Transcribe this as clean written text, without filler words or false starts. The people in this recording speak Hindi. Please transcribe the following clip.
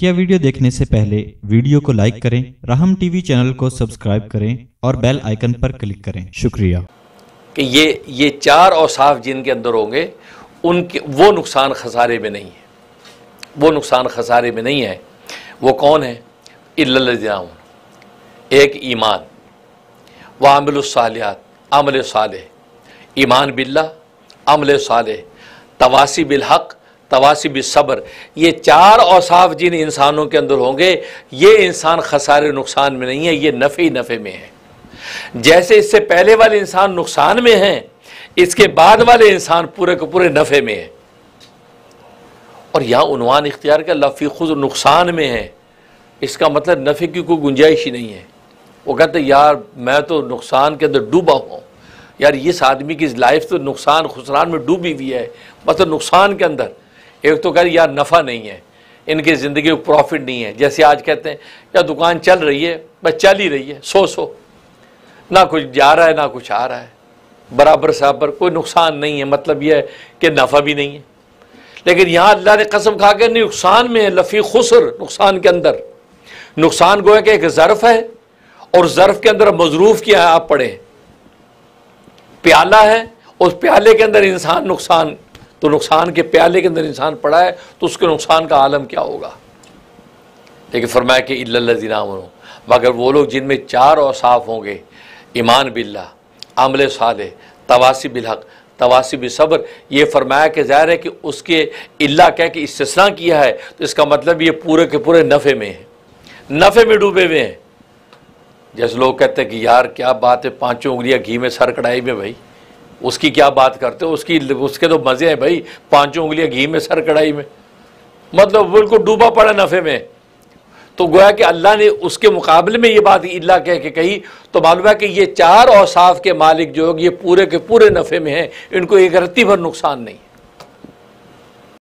बकिया वीडियो देखने से पहले वीडियो को लाइक करें, राहम टीवी चैनल को सब्सक्राइब करें और बेल आइकन पर क्लिक करें। शुक्रिया। कि ये चार औसाफ जिनके अंदर होंगे उनके वो नुकसान खसारे में नहीं है, वो नुकसान खसारे में नहीं है। वो कौन है? इल्लल्लज़ीना आमनू, एक ईमान, व अमिलुस सालिहात, अमल सालेह, ईमान बिल्लाह, अमल सालेह, तवासी बिल हक़, तवासी बिल सब्र। ये चार औसाफ जिन इंसानों के अंदर होंगे ये इंसान खसारे नुकसान में नहीं है, ये नफ़े नफ़े में है। जैसे इससे पहले वाले इंसान नुकसान में हैं, इसके बाद वाले इंसान पूरे के पूरे नफ़े में है। और यहाँ उन्वान इख्तियार का लफ़ी खुद नुकसान में है, इसका मतलब नफ़े की कोई गुंजाइश ही नहीं है। वो कहते यार मैं तो नुकसान के अंदर डूबा हूँ, यार इस आदमी की लाइफ तो नुकसान खुसरान में डूबी हुई है, मतलब नुकसान के अंदर। एक तो कह रही यार नफ़ा नहीं है, इनकी ज़िंदगी में प्रॉफिट नहीं है। जैसे आज कहते हैं यार दुकान चल रही है, बस चल ही रही है, सो ना कुछ जा रहा है ना कुछ आ रहा है, बराबर सराबर, कोई नुकसान नहीं है। मतलब यह है कि नफ़ा भी नहीं है। लेकिन यहाँ अल्लाह ने कसम खा के नुकसान में है, लफ़ी खुसर, नुकसान के अंदर। नुकसान गोया कि एक ज़र्फ़ है और ज़र्फ़ के अंदर मज़रूफ़ किया है, आप पढ़े प्याला है, उस प्याले के अंदर इंसान नुकसान, तो नुकसान के प्याले के अंदर इंसान पड़ा है तो उसके नुकसान का आलम क्या होगा। लेकिन फरमाया कि इल्लल्लज़ीना आमनू, मगर वो लोग जिनमें चार औसाफ होंगे, ईमान बिल्लाह, अमल सालेह, तवासी बिल हक़, तवासी बिल सब्र। ये फरमाया कि ज़ाहिर है कि उसके इल्ला कह के इस्तिस्ना किया है, तो इसका मतलब ये पूरे के पूरे नफ़े में है, नफ़े में डूबे हुए हैं। जैसे लोग कहते हैं कि यार क्या बात है, पाँचों उंगलियां घी में सर कढ़ाई में, भाई उसकी क्या बात करते हो, उसके तो मज़े हैं भाई, पाँचों उंगलियां घी में सर कढ़ाई में, मतलब बिल्कुल डूबा पड़ा नफ़े में। तो गोया कि अल्लाह ने उसके मुकाबले में ये बात इल्ला कह के कही, तो मालूम है कि ये चार औसाफ के मालिक जो ये पूरे के पूरे नफ़े में हैं, इनको एक रत्ती भर नुकसान नहीं।